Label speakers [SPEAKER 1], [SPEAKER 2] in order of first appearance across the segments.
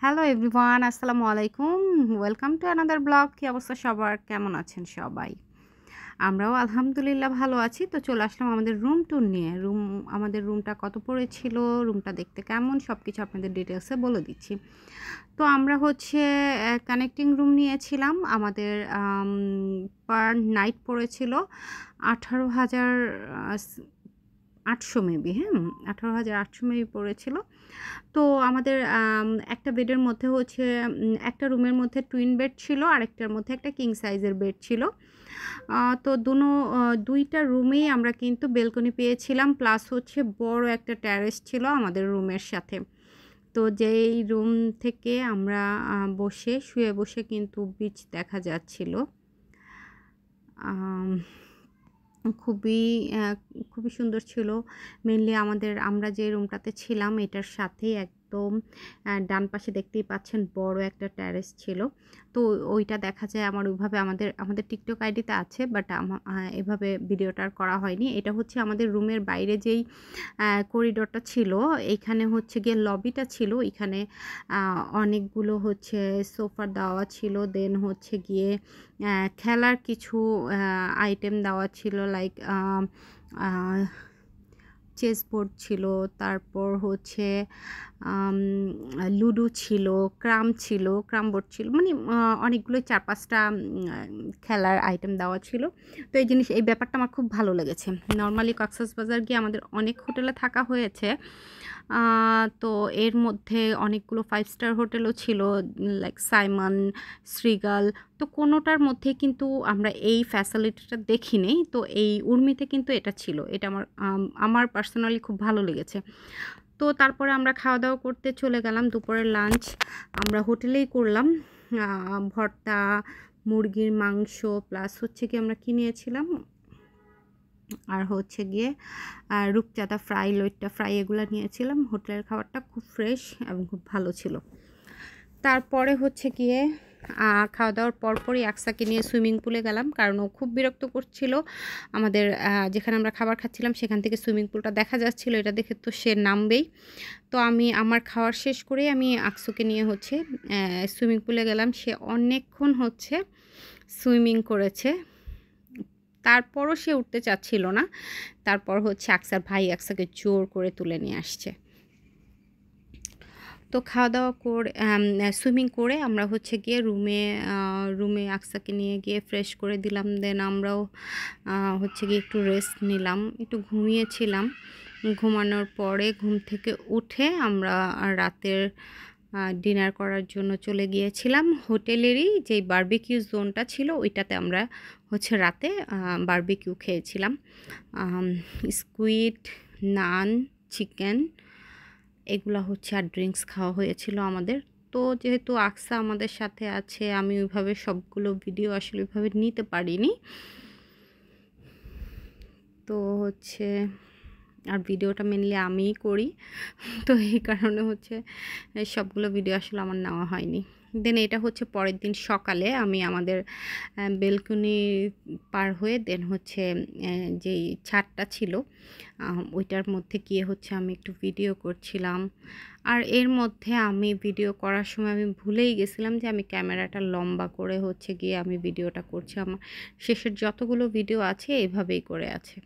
[SPEAKER 1] Hello everyone, আসসালামু আলাইকুম। Welcome to another blog. কী অবস্থা সবার? কেমন আছেন সবাই? আমরাও আলহামদুলিল্লাহ ভালো আছি। তো চলে আসলাম আমাদের রুম ট্যুর নিয়ে। আমাদের রুমটা কত পড়েছিল, রুমটা দেখতে কেমন, সবকিছু আপনাদের ডিটেইলসে বলে দিচ্ছি। তো আমরা হচ্ছে কানেক্টিং রুম নিয়েছিলাম। আমাদের পার নাইট পড়েছিল 18,800 মেবি, হ্যাঁ? 18,800 মেবি পড়েছিল। তো আমাদের একটা বেডের মধ্যে হচ্ছে একটা রুমের মধ্যে টুইন বেড ছিল, আরেকটার মধ্যে একটা কিং সাইজের বেড ছিল। তো ২টা রুমেই আমরা কিন্তু বেলকনি পেয়েছিলাম, প্লাস হচ্ছে বড় একটা টেরেস ছিল আমাদের রুমের সাথে। তো যেই রুম থেকে আমরা শুয়ে বসে কিন্তু বিচ দেখা যাচ্ছিল। আম খুবই অ্যা খুবই সুন্দর ছিল। মেইনলি আমরা যে রুমটাতে ছিলাম এটার সাথেই একদম ডান পাশে দেখতেই পাচ্ছেন বড় একটা টেরেস ছিল। তো ওইটা দেখা যায় ওইভাবে আমাদের টিকটক আইডিতে আছে, বাট এভাবে ভিডিওটা আর করা হয়নি। এটা হচ্ছে আমাদের রুমের বাইরে যেই করিডোরটা ছিল, এইখানে হচ্ছে গিয়ে লবিটা ছিল। এখানে অনেকগুলো হচ্ছে সোফা দেওয়া ছিল। দেন হচ্ছে গিয়ে খেলার কিছু আইটেম দেওয়া ছিল, লাইক আ চেস বোর্ড ছিল, তারপর হচ্ছে আম লুডো ছিল, ক্রাম বোর্ড ছিল। মানে অনেকগুলোই ৪-৫ টা খেলার আইটেম দেওয়া ছিল। তো এই ব্যাপারটা আমার খুব ভালো লেগেছে। নরমালি কক্সবাজার গিয়ে আমাদের অনেক হোটেলে থাকা হয়েছে। আ তো এর মধ্যে অনেকগুলো 5 স্টার হোটেলও ছিল, লাইক সাইমন, শ্রীগাল। তো কোনোটার মধ্যেই কিন্তু আমরা এই ফ্যাসিলিটিটা দেখিনি। তো এই উর্মিতে কিন্তু এটা ছিল। এটা আমার পার্সোনালি খুব ভালো লেগেছে। তো তারপরে আমরা খাওয়া-দাওয়া করতে চলে গেলাম। দুপুরের লাঞ্চ আমরা হোটেলেই করলাম। ভর্তা, মুরগির মাংস, প্লাস হচ্ছে গিয়ে আমরা কি নিয়েছিলাম? আর হচ্ছে গিয়ে রূপচাঁদা ফ্রাই, লইট্টা ফ্রাই এগুলা নিয়েছিলাম। হোটেলের খাবারটা খুব ফ্রেশ এবং খুব ভালো ছিল। তারপরে হচ্ছে গিয়ে খাওয়া-দাওয়ার পরপরই আকসাকে নিয়ে সুইমিং পুলে গেলাম। কারণ ও খুব বিরক্ত করছিল। আমাদের যেখানে আমরা খাবার খাচ্ছিলাম সেখান থেকে সুইমিং পুলটা দেখা যাচ্ছিল। এটা দেখে তো সে নামবেই। তো আমি আমার খাওয়ার শেষ করেই আমি আকসুকে নিয়ে হচ্ছে সুইমিং পুলে গেলাম। সে অনেকক্ষণ হচ্ছে সুইমিং করেছে। তারপরও সে উঠতে চাচ্ছিল না। তারপর হচ্ছে আকসার ভাই আকসাকে জোর করে তুলে নিয়ে আসছে। তো খাওয়া-দাওয়া করে সুইমিং করে আমরা হচ্ছে গিয়ে রুমে আকসাকে নিয়ে গিয়ে ফ্রেশ করে দিলাম। দেন আমরাও হচ্ছে গিয়ে একটু রেস্ট নিলাম। একটু ঘুমিয়েছিলাম। ঘুমানোর পরে ঘুম থেকে উঠে আমরা রাতের ডিনার করার জন্য চলে গিয়েছিলাম। হোটেলেরই যেই বারবিকিউ জোনটা ছিল ওইটাতে আমরা হচ্ছে রাতে বারবিকিউ খেয়েছিলাম। স্কুইড, নান, চিকেন এগুলা হচ্ছে, আর ড্রিংকস খাওয়া হয়েছিল আমাদের। তো যেহেতু আকসা আমাদের সাথে আছে, আমি ওইভাবে সবগুলো ভিডিও আসলে ওইভাবে নিতে পারিনি। তো হচ্ছে আর ভিডিওটা মেনলি আমিই করি। তো এই কারণে হচ্ছে সবগুলো ভিডিও আসলে আমার নেওয়া হয়নি। দেন এটা হচ্ছে পরের দিন সকালে আমি আমাদের বেলকনি পার হয়ে দেন হচ্ছে যেই ছাদটা ছিল ওইটার মধ্যে গিয়ে হচ্ছে আমি একটু ভিডিও করছিলাম। আর এর মধ্যে আমি ভিডিও করার সময় আমি ভুলেই গেছিলাম যে আমি ক্যামেরাটা লম্বা করে হচ্ছে গিয়ে আমি ভিডিওটা করছি। আমার শেষের যতগুলো ভিডিও আছে এভাবেই করে আছে।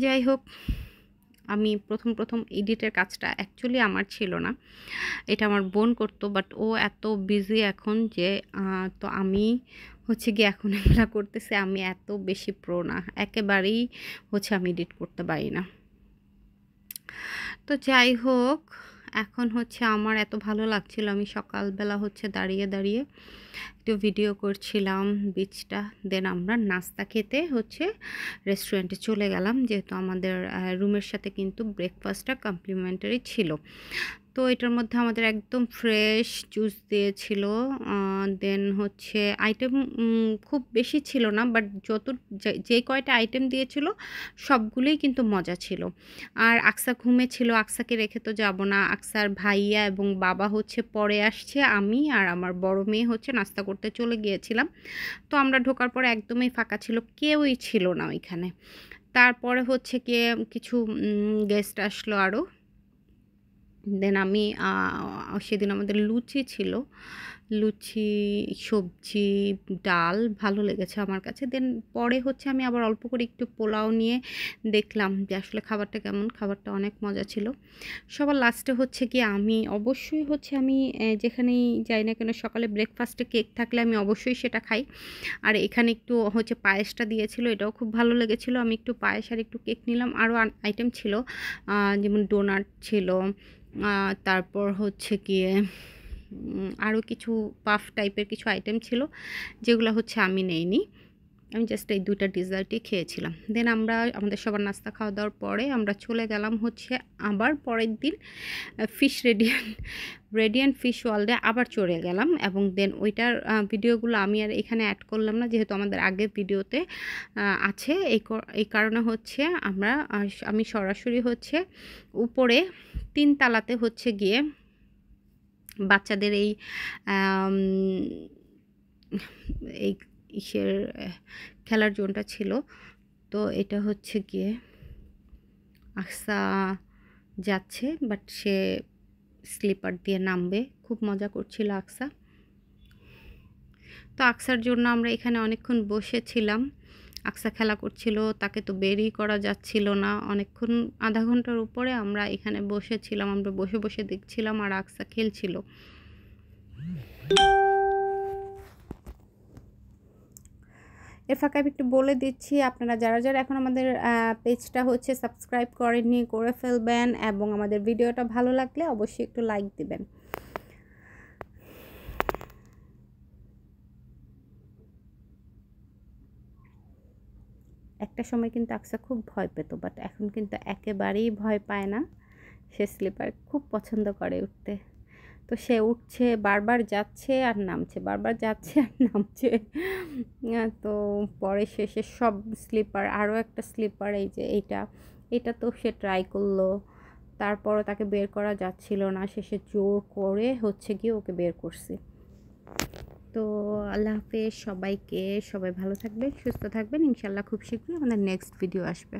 [SPEAKER 1] যাই হোক, আমি প্রথম এডিটের কাজটা অ্যাকচুয়ালি আমার ছিল না। এটা আমার বোন করতো, বাট ও এত বিজি এখন যে তো আমি হচ্ছে গিয়ে এখন এগুলা করতেছি। আমি এত বেশি প্রো না। একেবারেই হচ্ছে আমি এডিট করতে পারি না। তো যাই হোক, এখন হচ্ছে আমার এত ভালো লাগছিল, আমি সকালবেলা হচ্ছে দাঁড়িয়ে একটু ভিডিও করছিলাম বিচটা। দেন আমরা নাস্তা খেতে হচ্ছে রেস্টুরেন্টে চলে গেলাম, যেহেতু আমাদের রুমের সাথে কিন্তু ব্রেকফাস্টটা কমপ্লিমেন্টারি ছিল। তো এটার মধ্যে আমাদের একদম ফ্রেশ জুস দিয়েছিল। দেন হচ্ছে আইটেম খুব বেশি ছিল না, বাট যে কয়টা আইটেম দিয়েছিল সবগুলোই কিন্তু মজা ছিল। আর আকসা ঘুমিয়েছিল, আকসাকে রেখে তো যাব না। আকসার ভাইয়া এবং বাবা হচ্ছে পরে আসছে। আমি আর আমার বড় মেয়ে হচ্ছে নাস্তা করতে চলে গিয়েছিলাম। তো আমরা ঢোকার পরে একদমই ফাঁকা ছিল, কেউই ছিল না ওইখানে। তারপরে হচ্ছে গিয়ে কিছু গেস্ট আসলো আরও। দেন আমি সেদিন আমাদের লুচি ছিল। লুচি, সবজি, ডাল ভালো লেগেছে আমার কাছে। দেন পরে হচ্ছে আমি আবার অল্প করে একটু পোলাও নিয়ে দেখলাম যে আসলে খাবারটা কেমন? খাবারটা অনেক মজা ছিল। সবার লাস্টে হচ্ছে গিয়ে আমি অবশ্যই হচ্ছে আমি যেখানেই যাই না কেন সকালে ব্রেকফাস্টে কেক থাকলে আমি অবশ্যই সেটা খাই। আর এখানে একটু হচ্ছে পায়েসটা দিয়েছিল, এটাও খুব ভালো লেগেছিল। আমি একটু পায়েস আর একটু কেক নিলাম। আরও আইটেম ছিল, যেমন ডোনাট ছিল, তারপর হচ্ছে গিয়ে আরও কিছু পাফ টাইপের কিছু আইটেম ছিল, যেগুলো হচ্ছে আমি নেইনি। আমি জাস্ট এই ২টা ডেজার্টই খেয়েছিলাম। দেন আমরা আমাদের সবার নাস্তা খাওয়া দাওয়ার পরে আমরা চলে গেলাম হচ্ছে আবার পরের দিন ফিশ রেডিয়ান্ট ফিশ ওয়ার্ল্ডে আবার চলে গেলাম, এবং দেন ওইটার ভিডিওগুলো আমি আর এখানে অ্যাড করলাম না, যেহেতু আমাদের আগের ভিডিওতে আছে। এই কারণে হচ্ছে আমি সরাসরি হচ্ছে উপরে ৩ তালাতে হচ্ছে গিয়ে বাচ্চাদের আম এই ইসের খেলার জোনটা ছিল। তো এটা হচ্ছে গিয়ে আকসা যাচ্ছে, বাট সে স্লিপার দিয়ে নামবে। খুব মজা করছিল আকসা। তো আকসার জন্য আমরা এখানে অনেকক্ষণ বসেছিলাম। আকসা খেলা করছিল, তাকে তো বেরই করা যাচ্ছিল না। অনেকক্ষণ, আধা ঘন্টার উপরে আমরা এখানে বসেছিলাম। আমরা বসে বসে দেখছিলাম আর আকসা খেলছিল। এর ফাঁকে আমি একটু বলে দিচ্ছি, আপনারা যারা এখন আমাদের পেজটা হচ্ছে সাবস্ক্রাইব করেননি, করে ফেলবেন, এবং আমাদের ভিডিওটা ভালো লাগলে অবশ্যই একটু লাইক দিবেন। একটা সময় কিন্তু আকসা খুব ভয় পেত, বাট এখন কিন্তু একেবারেই ভয় পায় না। সে স্লিপার খুব পছন্দ করে উঠতে। তো সে উঠছে, বারবার যাচ্ছে আর নামছে, বারবার যাচ্ছে আর নামছে। তো পরে শেষে সব স্লিপার, আরও একটা স্লিপার, এই যে এটা তো সে ট্রাই করলো, তারপরও তাকে বের করা যাচ্ছিল না। শেষে জোর করে হচ্ছে গিয়ে ওকে বের করছি। তো আল্লাহ হাফেজ সবাইকে। সবাই ভালো থাকবেন, সুস্থ থাকবেন। ইনশাল্লাহ খুব শীঘ্রই আমাদের নেক্সট ভিডিও আসবে।